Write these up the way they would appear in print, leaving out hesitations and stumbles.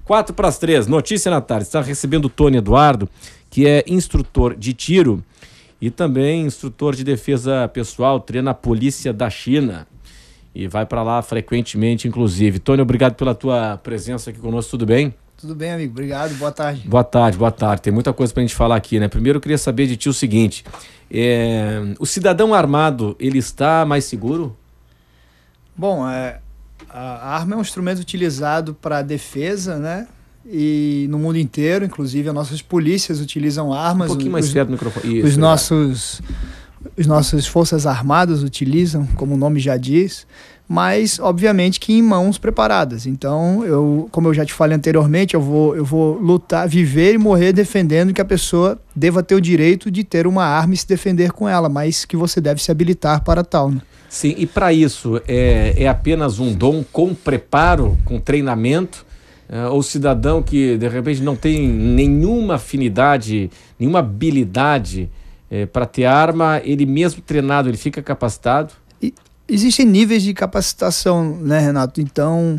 4:03, notícia na tarde. Está recebendo o Tony Eduardo, que é instrutor de tiro e também instrutor de defesa pessoal, treina a polícia da China e vai para lá frequentemente, inclusive. Tony, obrigado pela tua presença aqui conosco, tudo bem? Tudo bem, amigo, obrigado, boa tarde. Boa tarde. Tem muita coisa pra gente falar aqui, né? Primeiro eu queria saber de ti o seguinte, o cidadão armado, ele está mais seguro? Bom, a arma é um instrumento utilizado para defesa, né? E no mundo inteiro, inclusive as nossas polícias utilizam armas. Um pouquinho mais perto do microfone. Isso, os nossas forças armadas utilizam, como o nome já diz, mas obviamente que em mãos preparadas. Então, como eu já te falei anteriormente, eu vou lutar, viver e morrer defendendo que a pessoa deva ter o direito de ter uma arma e se defender com ela, mas que você deve se habilitar para tal, né? Sim, e para isso é apenas um dom com preparo, com treinamento? Ou cidadão que de repente não tem nenhuma afinidade, nenhuma habilidade para ter arma, ele mesmo treinado, ele fica capacitado? Existem níveis de capacitação, né, Renato? Então,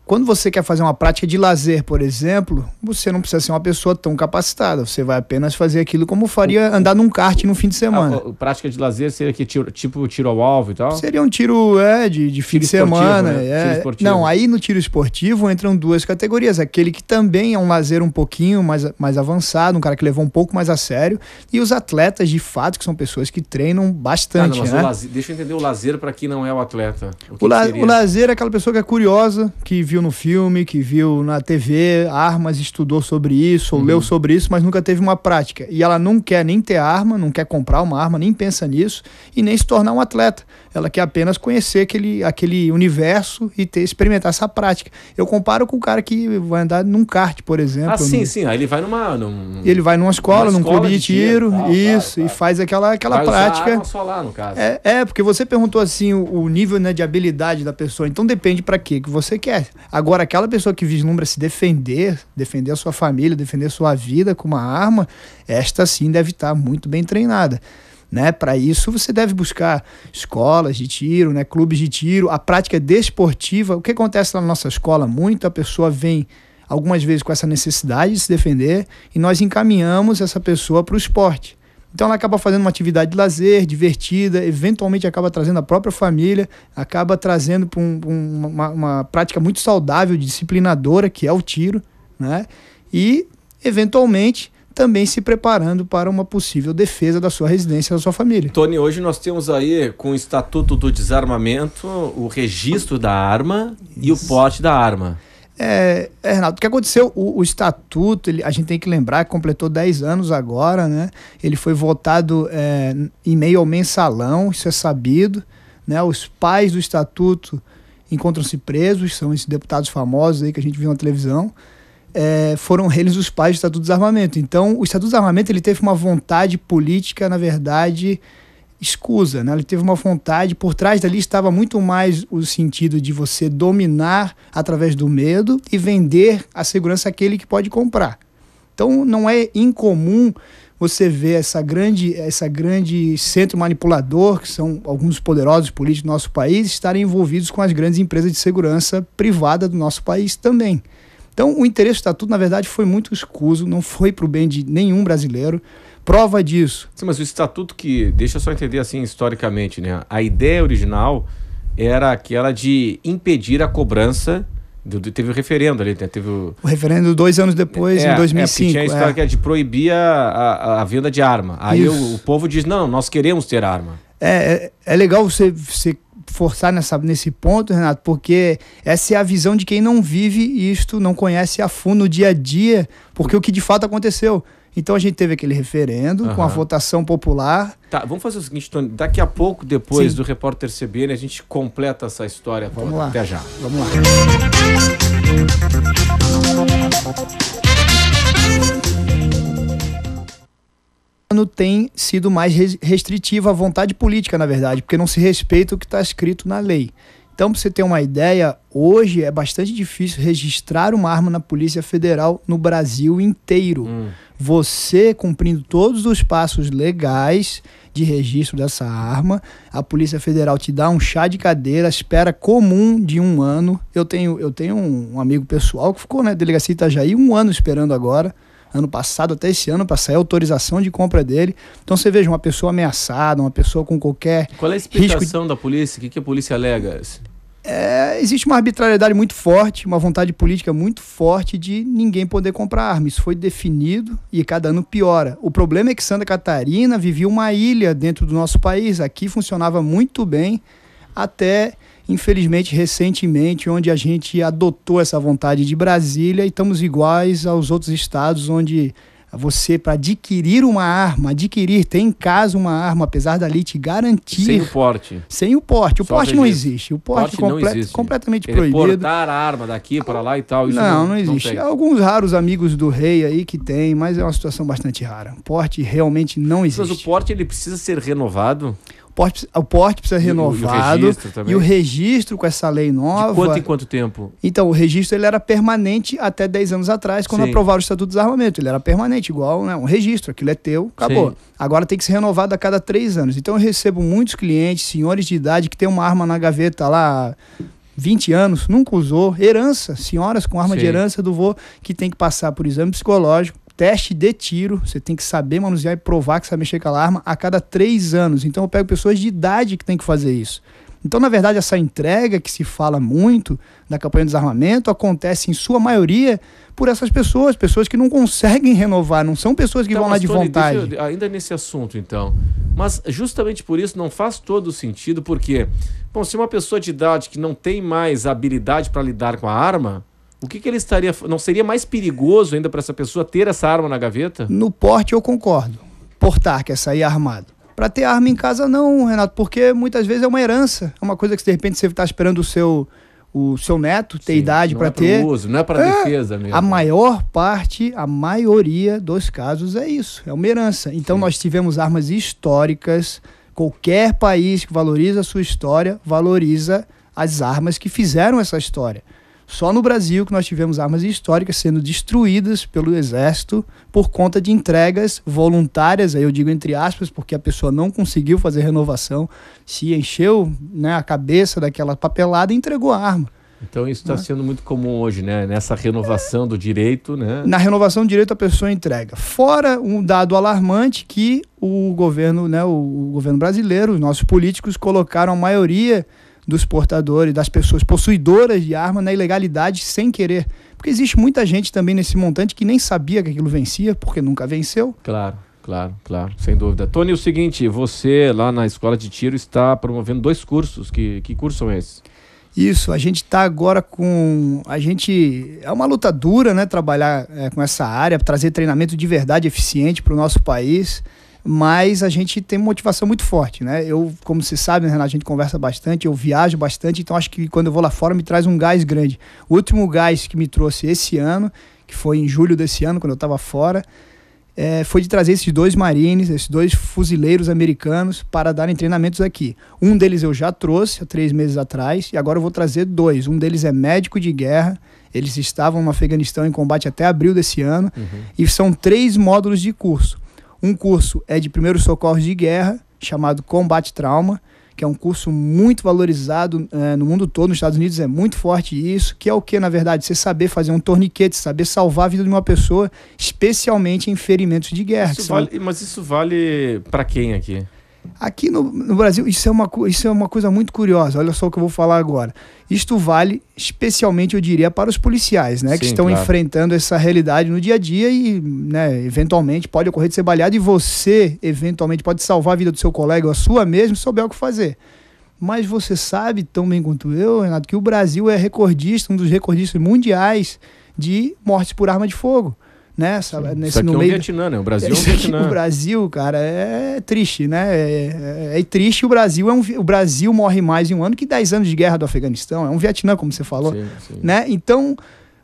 quando você quer fazer uma prática de lazer, por exemplo, você não precisa ser uma pessoa tão capacitada. Você vai apenas fazer aquilo como faria andar num kart no fim de semana. A prática de lazer seria que tipo tiro ao alvo e tal? Seria um tiro de fim de semana. Né? Tiro esportivo. Não, aí no tiro esportivo entram duas categorias. Aquele que também é um lazer um pouquinho mais avançado, um cara que levou um pouco mais a sério. E os atletas, de fato, que são pessoas que treinam bastante. Mas deixa eu entender o lazer para quem não é o atleta. O lazer é aquela pessoa que é curiosa, que viu no filme, que viu na TV armas, estudou sobre isso, ou leu sobre isso, mas nunca teve uma prática. E ela não quer nem ter arma, não quer comprar uma arma, nem pensa nisso, e nem se tornar um atleta. Ela quer apenas conhecer aquele universo e experimentar essa prática. Eu comparo com o cara que vai andar num kart, por exemplo. Sim. Aí ele vai ele vai numa escola, num clube de tiro, isso, e faz aquela prática. Usar só lá, no caso. Porque você perguntou assim o nível, né, de habilidade da pessoa. Então depende para quê que você quer. Agora, aquela pessoa que vislumbra se defender a sua família, defender a sua vida com uma arma, esta sim deve estar muito bem treinada. Né? Para isso você deve buscar escolas de tiro, né? Clubes de tiro, a prática desportiva. O que acontece na nossa escola? Muito a pessoa vem algumas vezes com essa necessidade de se defender e nós encaminhamos essa pessoa para o esporte. Então ela acaba fazendo uma atividade de lazer, divertida, eventualmente acaba trazendo a própria família, acaba trazendo para uma prática muito saudável, disciplinadora, que é o tiro, né? E eventualmente também se preparando para uma possível defesa da sua residência, da sua família. Tony, hoje nós temos aí, com o Estatuto do Desarmamento, o registro da arma e o porte da arma. Renato, o que aconteceu? O Estatuto, a gente tem que lembrar que completou 10 anos agora, né? Ele foi votado em meio ao mensalão, isso é sabido, né? Os pais do Estatuto encontram-se presos, são esses deputados famosos aí que a gente viu na televisão. Foram eles os pais do Estatuto do Desarmamento. Então, o Estatuto do Desarmamento ele teve uma vontade política, na verdade, escusa, né? Ele teve uma vontade, por trás dali estava muito mais o sentido de você dominar através do medo e vender a segurança àquele que pode comprar. Então, não é incomum você ver essa grande centro manipulador, que são alguns poderosos políticos do nosso país, estarem envolvidos com as grandes empresas de segurança privada do nosso país também. Então, o interesse do Estatuto, na verdade, foi muito escuso, não foi para o bem de nenhum brasileiro. Prova disso. Sim, mas o Estatuto deixa eu só entender assim historicamente, né? A ideia original era aquela de impedir a cobrança, teve o referendo ali, né? Teve o referendo 2 anos depois, em 2005. Tinha a história que era de proibir a venda de arma. Aí o povo diz, não, nós queremos ter arma. É legal você forçar nesse ponto, Renato, porque essa é a visão de quem não vive isto, não conhece a fundo no dia a dia, porque o que de fato aconteceu. Então a gente teve aquele referendo com a votação popular. Tá, vamos fazer o seguinte, Tony, daqui a pouco, depois do Repórter CBN, a gente completa essa história. Vamos lá. Até já. Vamos lá. Tem sido mais restritiva a vontade política, na verdade, porque não se respeita o que está escrito na lei. Então, para você ter uma ideia, hoje é bastante difícil registrar uma arma na Polícia Federal no Brasil inteiro. Você cumprindo todos os passos legais de registro dessa arma, a Polícia Federal te dá um chá de cadeira, espera comum de 1 ano. Eu tenho um amigo pessoal que ficou na delegacia Itajaí 1 ano esperando agora, ano passado até esse ano, para sair a autorização de compra dele. Então você veja, uma pessoa ameaçada, uma pessoa com qualquer Qual é a explicação da polícia? O que a polícia alega? Existe uma arbitrariedade muito forte, uma vontade política muito forte de ninguém poder comprar arma. Isso foi definido e cada ano piora. O problema é que Santa Catarina vivia uma ilha dentro do nosso país. Aqui funcionava muito bem até, infelizmente, recentemente, onde a gente adotou essa vontade de Brasília e estamos iguais aos outros estados onde você, para adquirir uma arma, ter em casa uma arma, apesar da lei te garantir... Sem o porte. Sem o porte. O porte não existe. O porte não existe. Completamente Ele proibido. Portar a arma daqui para lá e tal. Isso não existe. Não Alguns raros amigos do rei aí que tem, mas é uma situação bastante rara. O porte realmente não existe. Mas o porte ele precisa ser renovado? O porte precisa ser renovado e o registro com essa lei nova... De quanto em quanto tempo? Então, o registro ele era permanente até 10 anos atrás, quando aprovaram o Estatuto do Desarmamento. Ele era permanente, igual, né, um registro, aquilo é teu, acabou. Sim. Agora tem que ser renovado a cada 3 anos. Então eu recebo muitos clientes, senhores de idade, que tem uma arma na gaveta lá... 20 anos, nunca usou, herança, senhoras com arma de herança do vô, que tem que passar por exame psicológico, teste de tiro, você tem que saber manusear e provar que sabe mexer com a arma a cada 3 anos. Então eu pego pessoas de idade que tem que fazer isso. Então, na verdade, essa entrega que se fala muito da campanha de desarmamento acontece, em sua maioria, por essas pessoas que não conseguem renovar, não são pessoas que vão lá de vontade. Ainda nesse assunto, então. Mas justamente por isso não faz todo sentido, porque, bom, se uma pessoa de idade que não tem mais habilidade para lidar com a arma, o que ele estaria... Não seria mais perigoso ainda para essa pessoa ter essa arma na gaveta? No porte eu concordo. Portar, que é sair armado. Para ter arma em casa não, Renato, porque muitas vezes é uma herança. É uma coisa que de repente você está esperando o seu neto ter idade para ter. Uso, não é para defesa mesmo. A maior parte, a maioria dos casos é isso, é uma herança. Então nós tivemos armas históricas. Qualquer país que valoriza a sua história, valoriza as armas que fizeram essa história. Só no Brasil que nós tivemos armas históricas sendo destruídas pelo Exército por conta de entregas voluntárias, aí eu digo entre aspas, porque a pessoa não conseguiu fazer renovação, se encheu, né, a cabeça daquela papelada e entregou a arma. Então isso está sendo muito comum hoje, né? Nessa renovação do direito, né? Na renovação do direito a pessoa entrega. Fora um dado alarmante que o governo, né, o governo brasileiro, os nossos políticos colocaram a maioria dos portadores, das pessoas possuidoras de arma na ilegalidade sem querer. Porque existe muita gente também nesse montante que nem sabia que aquilo vencia, porque nunca venceu. Claro, sem dúvida. Tony, o seguinte, você lá na Escola de Tiro está promovendo 2 cursos. Que cursos são esses? Isso, a gente está agora é uma luta dura, né, trabalhar com essa área, trazer treinamento de verdade eficiente para o nosso país. Mas a gente tem uma motivação muito forte, né? Eu, como você sabe, né, Renato, a gente conversa bastante, eu viajo bastante, então acho que quando eu vou lá fora me traz um gás grande. O último gás que me trouxe esse ano, que foi em julho desse ano, quando eu estava fora, foi de trazer esses 2 marines, esses 2 fuzileiros americanos para darem treinamentos aqui. Um deles eu já trouxe há 3 meses atrás e agora eu vou trazer 2. Um deles é médico de guerra, eles estavam no Afeganistão em combate até abril desse ano, e são 3 módulos de curso. Um curso é de primeiros socorros de guerra, chamado Combate Trauma, que é um curso muito valorizado no mundo todo, nos Estados Unidos é muito forte isso, que é o que, na verdade? Você saber fazer um torniquete, saber salvar a vida de uma pessoa, especialmente em ferimentos de guerra. Mas isso vale para quem aqui? Aqui no Brasil, isso é uma coisa muito curiosa, olha só o que eu vou falar agora. Isto vale especialmente, eu diria, para os policiais, né? Sim, que estão enfrentando essa realidade no dia a dia e, né, eventualmente pode ocorrer de ser baleado e você, eventualmente, pode salvar a vida do seu colega ou a sua mesmo se souber o que fazer. Mas você sabe tão bem quanto eu, Renato, que o Brasil é recordista, um dos recordistas mundiais de mortes por arma de fogo. Né? Isso aqui é um Vietnã, né? O Brasil é um Vietnã. O Brasil, cara, é triste, né? É triste. O Brasil morre mais em um ano que 10 anos de guerra do Afeganistão. É um Vietnã, como você falou. Sim. Né? Então,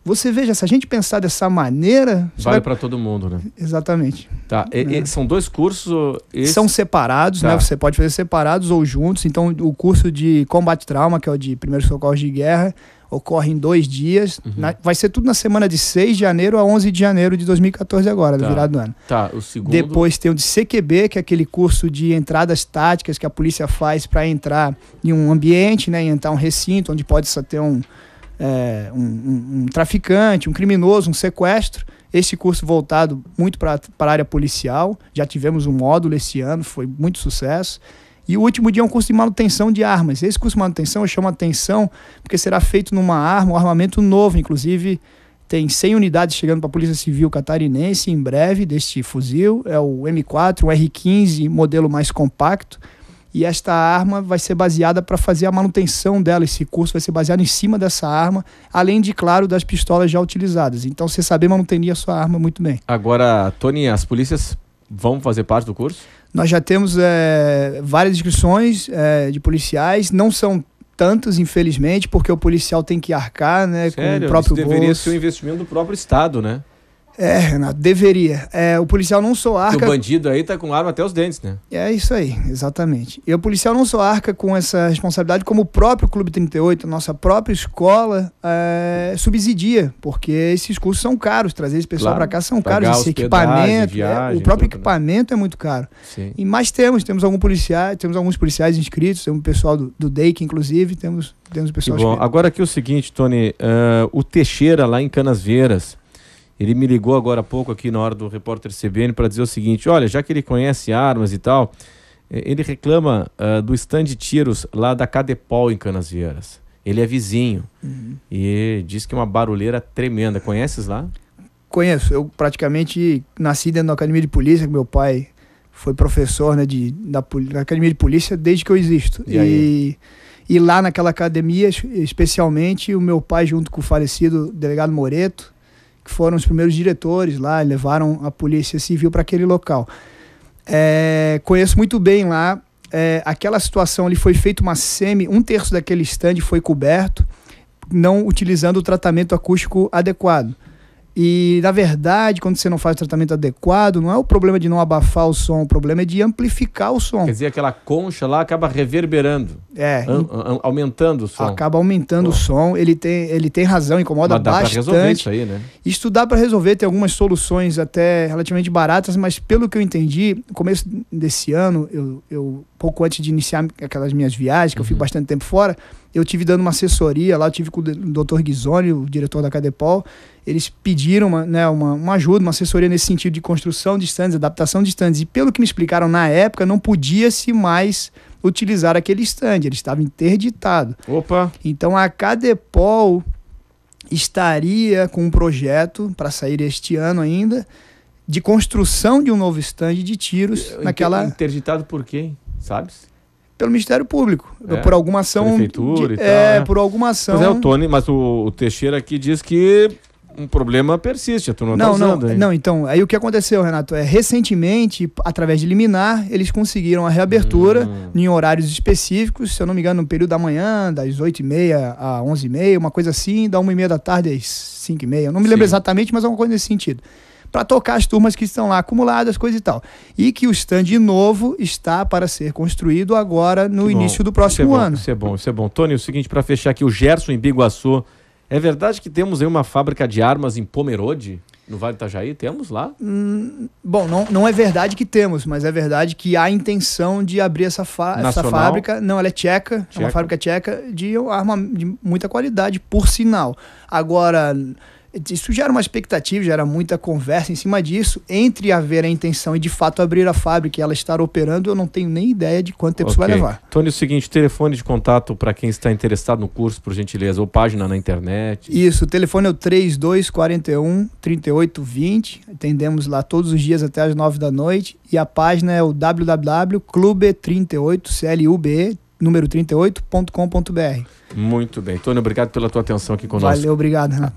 você veja, se a gente pensar dessa maneira... Vale para todo mundo, né? Exatamente. Tá. São 2 cursos... São separados, né? Você pode fazer separados ou juntos. Então, o curso de Combate Trauma, que é o de primeiros socorros de guerra, ocorre em 2 dias. Vai ser tudo na semana de 6 de janeiro a 11 de janeiro de 2014 agora, da virada do ano. Tá, o segundo... Depois tem o de CQB, que é aquele curso de entradas táticas que a polícia faz para entrar em um ambiente, né, entrar um recinto onde pode só ter um traficante, um criminoso, um sequestro. Esse curso voltado muito para a área policial. Já tivemos um módulo esse ano, foi muito sucesso. E o último dia é um curso de manutenção de armas. Esse curso de manutenção eu chamo a atenção porque será feito numa arma, um armamento novo. Inclusive, tem 100 unidades chegando para a Polícia Civil Catarinense em breve deste fuzil. É o M4, um R15, modelo mais compacto. E esta arma vai ser baseada para fazer a manutenção dela. Esse curso vai ser baseado em cima dessa arma, além de, claro, das pistolas já utilizadas. Então, você saber manutenir a sua arma muito bem. Agora, Tony, as polícias vão fazer parte do curso? Nós já temos várias inscrições de policiais, não são tantos, infelizmente, porque o policial tem que arcar, né, com o próprio bolso. Deveria ser um investimento do próprio Estado, né? Renato, deveria. O policial não só arca... Porque o bandido aí tá com arma até os dentes, né? É isso aí, exatamente. E o policial não só arca com essa responsabilidade, como o próprio Clube 38, a nossa própria escola, subsidia, porque esses cursos são caros, trazer esse pessoal para cá são caros, esse equipamento, o próprio equipamento é muito caro. Sim. E mais temos alguns policiais inscritos, temos o pessoal do DEIC, inclusive, temos o pessoal inscrito. Agora aqui é o seguinte, Tony, o Teixeira lá em Canasvieiras, ele me ligou agora há pouco aqui na hora do Repórter CBN para dizer o seguinte, olha, já que ele conhece armas e tal, ele reclama do stand de tiros lá da Cadepol em Canasvieiras. Ele é vizinho e diz que é uma barulheira tremenda. Conheces lá? Conheço. Eu praticamente nasci dentro da Academia de Polícia, que meu pai foi professor, né, da Academia de Polícia desde que eu existo. E lá naquela academia, especialmente, o meu pai junto com o falecido delegado Moreto, que foram os primeiros diretores lá, levaram a Polícia Civil para aquele local. Conheço muito bem lá. Aquela situação ali foi feito um terço daquele stand foi coberto, não utilizando o tratamento acústico adequado. E, na verdade, quando você não faz o tratamento adequado, não é o problema de não abafar o som, o problema é de amplificar o som. Quer dizer, aquela concha lá acaba reverberando, aumentando o som. Acaba aumentando o som, ele tem razão, incomoda bastante. Mas dá para resolver isso aí, né? Isso dá para resolver, tem algumas soluções até relativamente baratas, mas pelo que eu entendi, no começo desse ano, eu pouco antes de iniciar aquelas minhas viagens, que eu fico bastante tempo fora, eu tive dando uma assessoria lá, eu tive com o Dr. Ghisoni, o diretor da Cadepol. Eles pediram uma ajuda, uma assessoria nesse sentido de construção de stands, adaptação de stands. E pelo que me explicaram na época, não podia-se mais utilizar aquele stand, ele estava interditado. Opa! Então a Cadepol estaria com um projeto para sair este ano ainda, de construção de um novo stand de tiros naquela... Interditado por quem? Sabes? Pelo Ministério Público, por alguma ação... Prefeitura e tal, né? Por alguma ação... Mas o Tony, mas o Teixeira aqui diz que um problema persiste, a turma não está usando. Não, então, aí o que aconteceu, Renato, recentemente, através de liminar, eles conseguiram a reabertura em horários específicos, se eu não me engano, no período da manhã, das 8h30 a 11h30, uma coisa assim, da 1h30 da tarde às 5h30, eu não me lembro exatamente, mas é uma coisa nesse sentido. Para tocar as turmas que estão lá acumuladas, coisa e tal. E que o stand novo está para ser construído agora no início do próximo ano. Isso é bom. Tony, o seguinte, para fechar aqui, o Gerson em Biguaçu, é verdade que temos aí uma fábrica de armas em Pomerode, no Vale do Itajaí? Temos lá? Bom, não é verdade que temos, mas é verdade que há intenção de abrir essa fábrica. Não, ela é tcheca, é uma fábrica tcheca de arma de muita qualidade, por sinal. Agora... Isso gera uma expectativa, gera muita conversa em cima disso. Entre haver a intenção e de fato abrir a fábrica e ela estar operando, eu não tenho nem ideia de quanto tempo isso vai levar. Tony, é o seguinte, telefone de contato para quem está interessado no curso, por gentileza, ou página na internet. Isso, o telefone é o 3241-3820. Atendemos lá todos os dias até as 9 da noite. E a página é o www.clube38, número 38.com.br. Muito bem. Tony, obrigado pela tua atenção aqui conosco. Valeu, obrigado, Renato.